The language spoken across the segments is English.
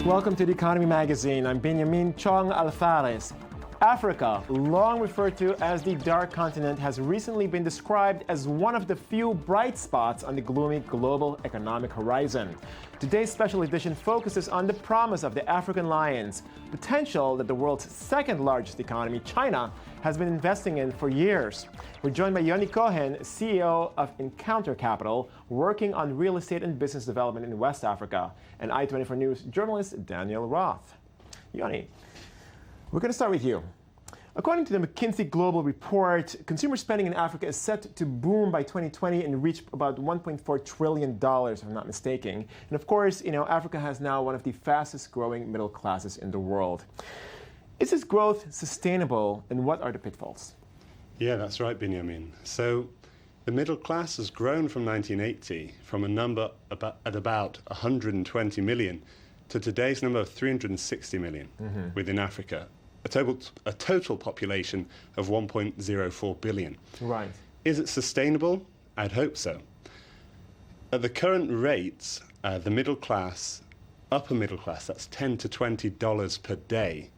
Welcome to The Economy Magazine. I'm Benjamin Chong Alfares. Africa, long referred to as the Dark Continent, has recently been described as one of the few bright spots on the gloomy global economic horizon. Today's special edition focuses on the promise of the African lions, potential that the world's second largest economy, China, has been investing in for years. We're joined by Yoni Cohen, CEO of Encounter Capital, working on real estate and business development in West Africa, and I-24 News journalist Daniel Roth. Yoni, we're going to start with you. According to the McKinsey Global Report, consumer spending in Africa is set to boom by 2020 and reach about $1.4 trillion, if I'm not mistaken. And of course, Africa has now one of the fastest growing middle classes in the world. Is this growth sustainable, and what are the pitfalls? Yeah, that's right, Benjamin. So the middle class has grown from 1980 from a number at about 120 million to today's number of 360 million within Africa. A total population of 1.04 billion. Right. Is it sustainable? I'd hope so. At the current rates, the middle class, upper middle class, that's $10 to $20 per day,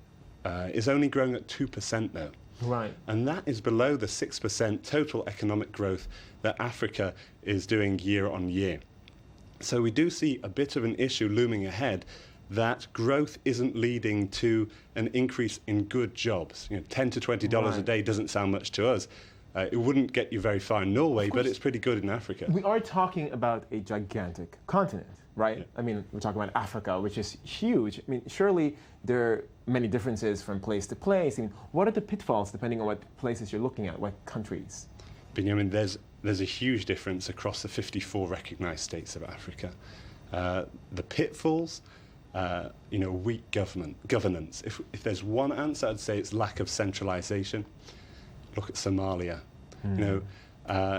is only growing at 2% now. Right. And that is below the 6% total economic growth that Africa is doing year on year. So we do see a bit of an issue looming ahead, that growth isn't leading to an increase in good jobs. $10 to $20 a day doesn't sound much to us. It wouldn't get you very far in Norway, but it's pretty good in Africa. We are talking about a gigantic continent, right? Yeah. I mean, we're talking about Africa, which is huge. I mean, surely there are many differences from place to place. I mean, what are the pitfalls depending on what places you're looking at, what countries? Benjamin, there's a huge difference across the 54 recognized states of Africa. The pitfalls, weak governance. If there's one answer, I'd say it's lack of centralization. Look at Somalia.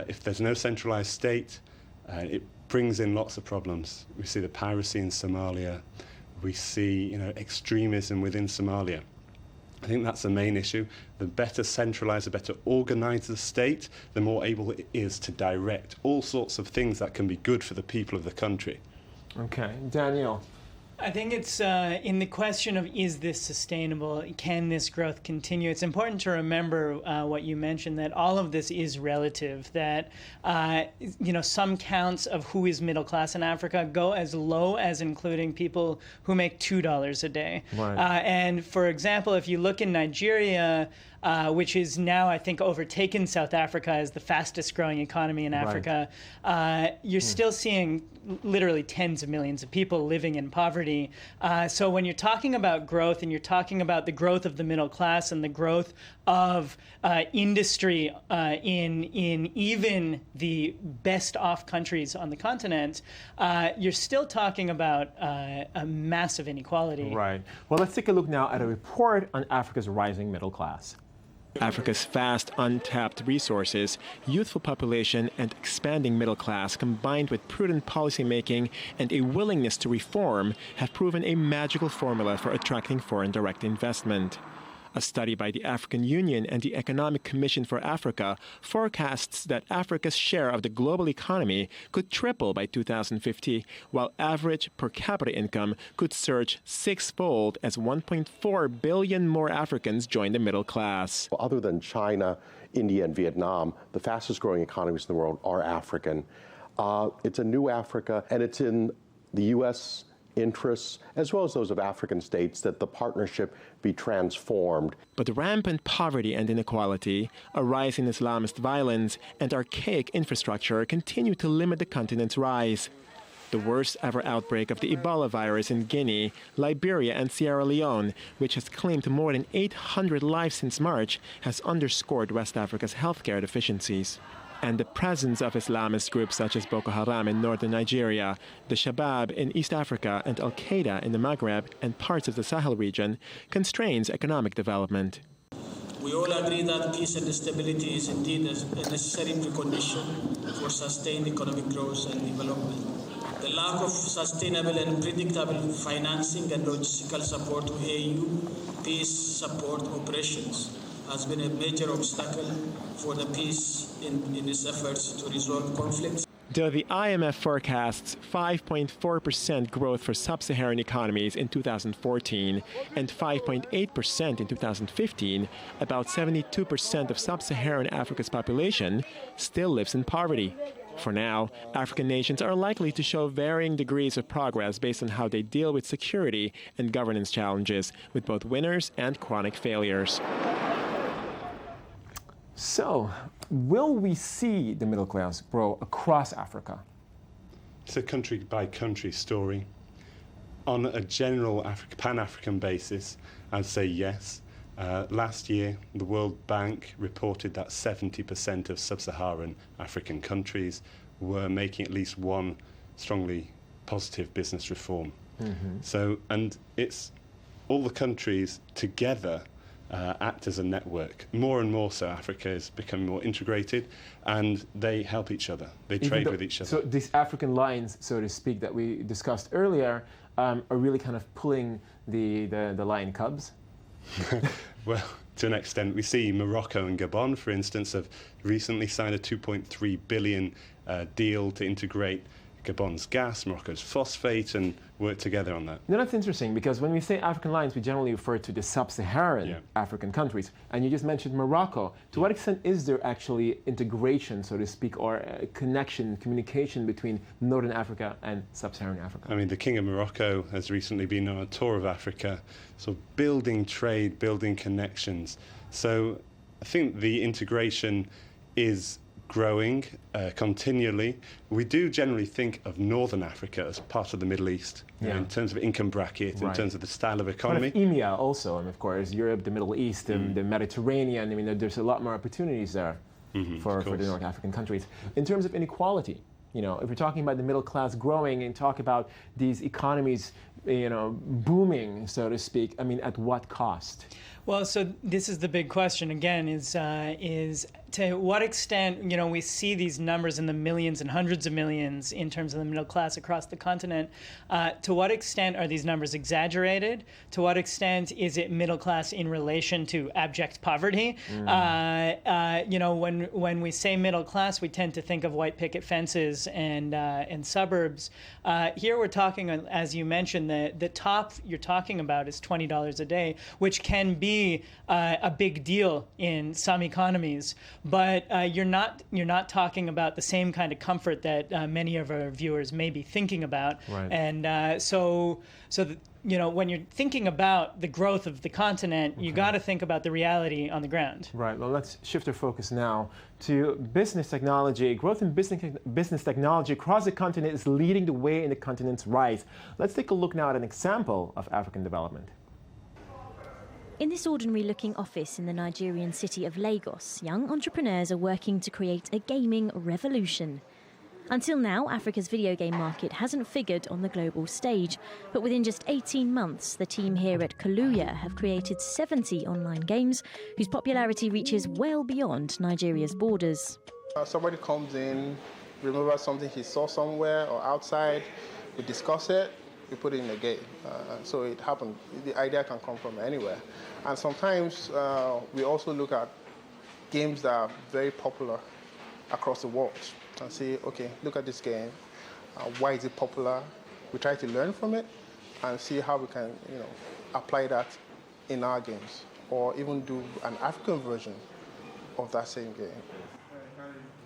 If there's no centralized state, it brings in lots of problems. We see the piracy in Somalia. We see, extremism within Somalia. I think that's the main issue. The better centralized, the better organized the state, the more able it is to direct all sorts of things that can be good for the people of the country. Okay, Daniel. I think it's in the question of, is this sustainable? Can this growth continue? It's important to remember what you mentioned, that all of this is relative, that some counts of who is middle class in Africa go as low as including people who make $2 a day. Right. And for example, if you look in Nigeria, which is now, I think, overtaken South Africa as the fastest growing economy in Africa, you're still seeing literally tens of millions of people living in poverty. So when you're talking about growth, and you're talking about the growth of the middle class and the growth of industry in even the best off countries on the continent, you're still talking about a massive inequality. Right. Well, let's take a look now at a report on Africa's rising middle class. Africa's vast, untapped resources, youthful population, and expanding middle class, combined with prudent policymaking and a willingness to reform, have proven a magical formula for attracting foreign direct investment. A study by the African Union and the Economic Commission for Africa forecasts that Africa's share of the global economy could triple by 2050, while average per capita income could surge sixfold as 1.4 billion more Africans join the middle class. Other than China, India, and Vietnam, the fastest growing economies in the world are African. It's a new Africa, and it's in the U.S. interests, as well as those of African states, that the partnership be transformed. But rampant poverty and inequality, a rise in Islamist violence, and archaic infrastructure continue to limit the continent's rise. The worst ever outbreak of the Ebola virus in Guinea, Liberia, and Sierra Leone, which has claimed more than 800 lives since March, has underscored West Africa's healthcare deficiencies. And the presence of Islamist groups such as Boko Haram in northern Nigeria, the Shabab in East Africa, and Al-Qaeda in the Maghreb and parts of the Sahel region constrains economic development. We all agree that peace and stability is indeed a necessary precondition for sustained economic growth and development. The lack of sustainable and predictable financing and logistical support to AU peace support operations has been a major obstacle for the peace in its efforts to resolve conflicts. Though the IMF forecasts 5.4% growth for sub-Saharan economies in 2014 and 5.8% in 2015, about 72% of sub-Saharan Africa's population still lives in poverty. For now, African nations are likely to show varying degrees of progress based on how they deal with security and governance challenges, with both winners and chronic failures. So, will we see the middle class grow across Africa? It's a country by country story. On a general Pan-African basis, I'd say yes. Last year, the World Bank reported that 70% of sub-Saharan African countries were making at least one strongly positive business reform. So, and it's all the countries together act as a network. More and more so, Africa is becoming more integrated, and they help each other. They trade with each other. So these African lines, so to speak, that we discussed earlier, are really kind of pulling the lion cubs? Well, to an extent, we see Morocco and Gabon, for instance, have recently signed a $2.3 billion deal to integrate Gabon's gas, Morocco's phosphate, and work together on that. Now that's interesting, because when we say African lines, we generally refer to the sub-Saharan African countries. And you just mentioned Morocco. To what extent is there actually integration, so to speak, or connection, communication between Northern Africa and sub-Saharan Africa? I mean, the King of Morocco has recently been on a tour of Africa, so building trade, building connections. So I think the integration is growing continually. We do generally think of Northern Africa as part of the Middle East, in terms of income bracket, in terms of the style of economy. But of EMEA also, and of course, Europe, the Middle East, the Mediterranean. I mean, there's a lot more opportunities there for the North African countries. In terms of inequality, you know, if we're talking about the middle class growing and talk about these economies, you know, booming, so to speak, I mean, at what cost? Well, so this is the big question again: is to what extent, you know, we see these numbers in the millions and hundreds of millions in terms of the middle class across the continent. To what extent are these numbers exaggerated? To what extent is it middle class in relation to abject poverty? You know, when we say middle class, we tend to think of white picket fences and suburbs. Here we're talking, as you mentioned, the top you're talking about is $20 a day, which can be a big deal in some economies, but you're not talking about the same kind of comfort that many of our viewers may be thinking about. Right. And you know, when you're thinking about the growth of the continent, you got to think about the reality on the ground. Right. Well, let's shift our focus now to business technology. Growth in business technology across the continent is leading the way in the continent's rise. Let's take a look now at an example of African development. In this ordinary-looking office in the Nigerian city of Lagos, young entrepreneurs are working to create a gaming revolution. Until now, Africa's video game market hasn't figured on the global stage, but within just 18 months, the team here at Kaluya have created 70 online games whose popularity reaches well beyond Nigeria's borders. Somebody comes in, remembers something he saw somewhere or outside, we discuss it, we put it in a game. So it happens. The idea can come from anywhere. And sometimes we also look at games that are very popular across the world and say, okay, look at this game. Why is it popular? We try to learn from it and see how we can, you know, apply that in our games, or even do an African version of that same game.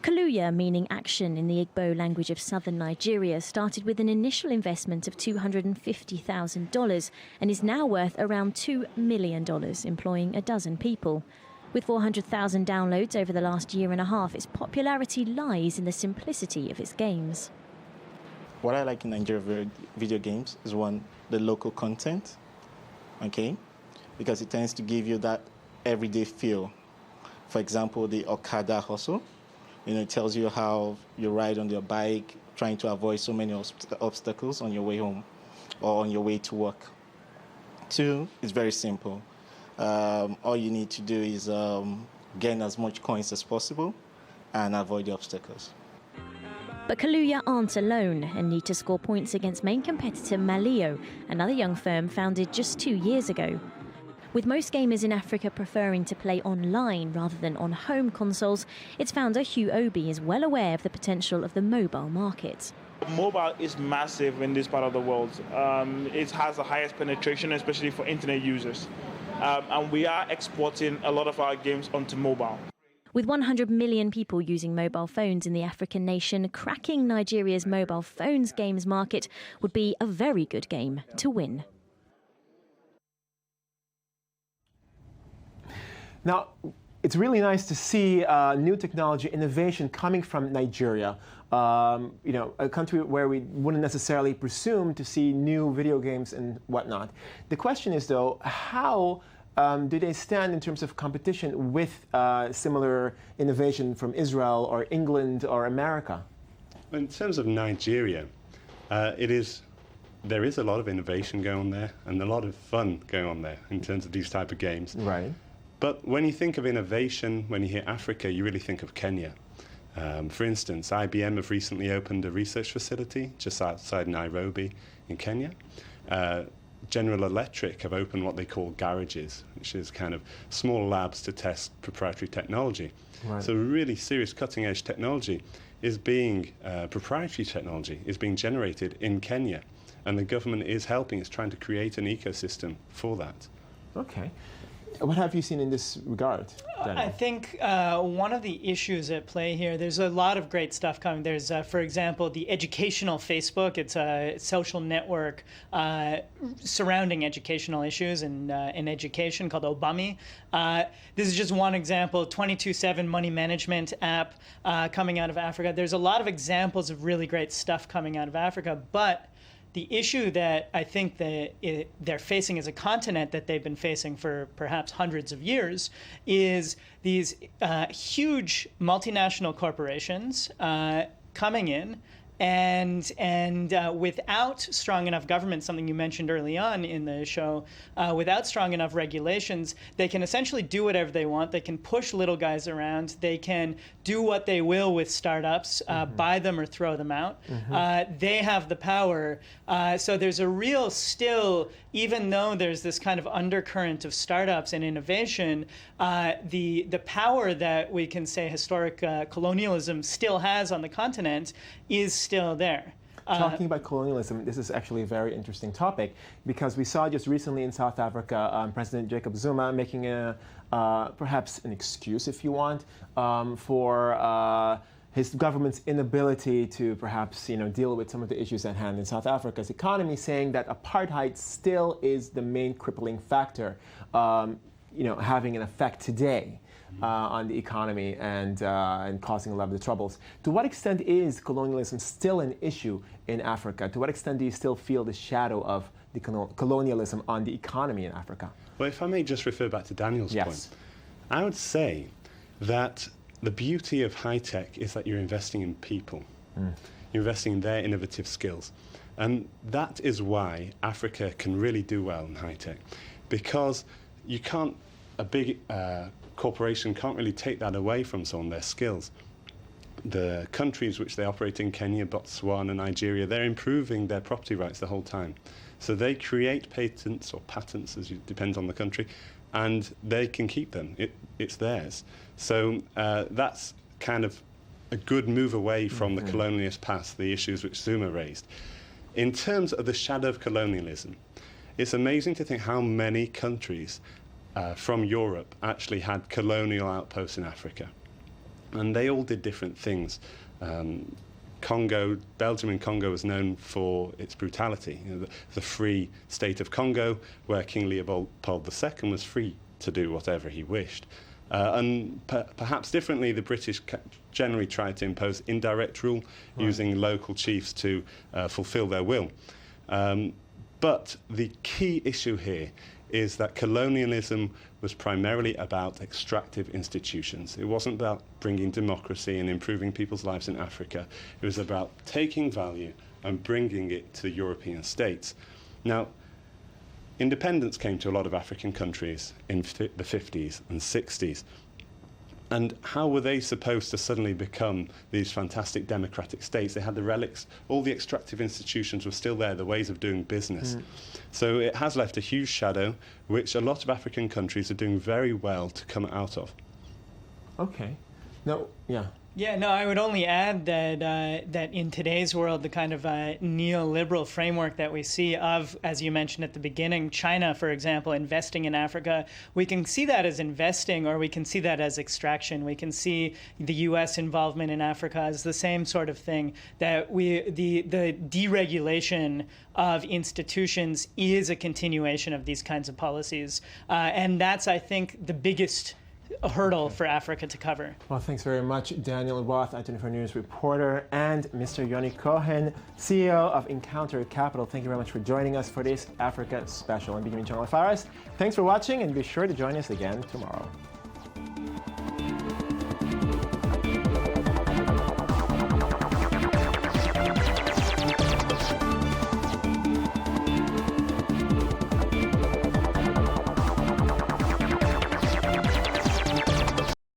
Kaluya, meaning action in the Igbo language of southern Nigeria, started with an initial investment of $250,000 and is now worth around $2 million, employing a dozen people. With 400,000 downloads over the last year and a half, its popularity lies in the simplicity of its games. What I like in Nigeria video games is, one, the local content, okay, because it tends to give you that everyday feel. For example, the Okada hustle. You know, it tells you how you ride on your bike, trying to avoid so many obstacles on your way home or on your way to work. Two, it's very simple. All you need to do is gain as much coins as possible and avoid the obstacles. But Kaluya aren't alone and need to score points against main competitor Malio, another young firm founded just 2 years ago. With most gamers in Africa preferring to play online rather than on home consoles, its founder Hugh Obi is well aware of the potential of the mobile market. Mobile is massive in this part of the world. It has the highest penetration, especially for internet users. And we are exporting a lot of our games onto mobile. With 100 million people using mobile phones in the African nation, cracking Nigeria's mobile phones games market would be a very good game to win. Now, it's really nice to see new technology innovation coming from Nigeria, a country where we wouldn't necessarily presume to see new video games and whatnot. The question is, though, how do they stand in terms of competition with similar innovation from Israel or England or America? In terms of Nigeria, there is a lot of innovation going on there and a lot of fun going on there in terms of these type of games. Right. But when you think of innovation, when you hear Africa, you really think of Kenya. For instance, IBM have recently opened a research facility just outside Nairobi in Kenya. General Electric have opened what they call garages, which is kind of small labs to test proprietary technology. Right. So really serious cutting-edge technology is being, proprietary technology is being generated in Kenya. And the government is helping, it's trying to create an ecosystem for that. Okay. What have you seen in this regard, Daniel? I think one of the issues at play here, there's a lot of great stuff coming. There's, for example, the educational Facebook. It's a social network surrounding educational issues in education called Obami. This is just one example, 24/7 money management app coming out of Africa. There's a lot of examples of really great stuff coming out of Africa, but the issue that I think that they're facing as a continent that they've been facing for perhaps hundreds of years is these huge multinational corporations coming in and without strong enough government, something you mentioned early on in the show, without strong enough regulations, they can essentially do whatever they want. They can push little guys around. They can do what they will with startups, buy them or throw them out. They have the power. So there's a real still, even though there's this kind of undercurrent of startups and innovation, the power that we can say historic colonialism still has on the continent is still there. Talking about colonialism, this is actually a very interesting topic because we saw just recently in South Africa President Jacob Zuma making perhaps an excuse, if you want, for his government's inability to perhaps deal with some of the issues at hand in South Africa's economy, saying that apartheid still is the main crippling factor, having an effect today. On the economy and causing a lot of the troubles. To what extent is colonialism still an issue in Africa? To what extent do you still feel the shadow of the colonialism on the economy in Africa? Well, if I may just refer back to Daniel's point, I would say that the beauty of high tech is that you're investing in people. You're investing in their innovative skills. And that is why Africa can really do well in high tech, because you can't, a big corporation can't really take that away from someone, their skills. The countries which they operate in, Kenya, Botswana, Nigeria, they're improving their property rights the whole time. So they create patents or patents, as it depends on the country, and they can keep them. It's theirs. So that's kind of a good move away from the colonialist past, the issues which Zuma raised. In terms of the shadow of colonialism, it's amazing to think how many countries from Europe actually had colonial outposts in Africa. And they all did different things. Belgium in Congo was known for its brutality. The free state of Congo, where King Leopold II was free to do whatever he wished. And perhaps differently, the British generally tried to impose indirect rule, using local chiefs to fulfill their will. But the key issue here is that colonialism was primarily about extractive institutions. It wasn't about bringing democracy and improving people's lives in Africa. It was about taking value and bringing it to the European states. Now, independence came to a lot of African countries in the 50s and 60s. And how were they supposed to suddenly become these fantastic democratic states? They had the relics, all the extractive institutions were still there, the ways of doing business. So it has left a huge shadow, which a lot of African countries are doing very well to come out of. Okay. No, yeah. Yeah, no, I would only add that that in today's world, the kind of neoliberal framework that we see of, as you mentioned at the beginning, China, for example, investing in Africa, we can see that as investing, or we can see that as extraction. We can see the U.S. involvement in Africa as the same sort of thing, that the deregulation of institutions is a continuation of these kinds of policies. And that's, I think, the biggest hurdle for Africa to cover. Well, thanks very much, Daniel Roth, i24 News reporter, and Mr. Yoni Cohen, CEO of Encounter Capital. Thank you very much for joining us for this Africa special. I'm Benjamin Chong Alfares. Thanks for watching, and be sure to join us again tomorrow.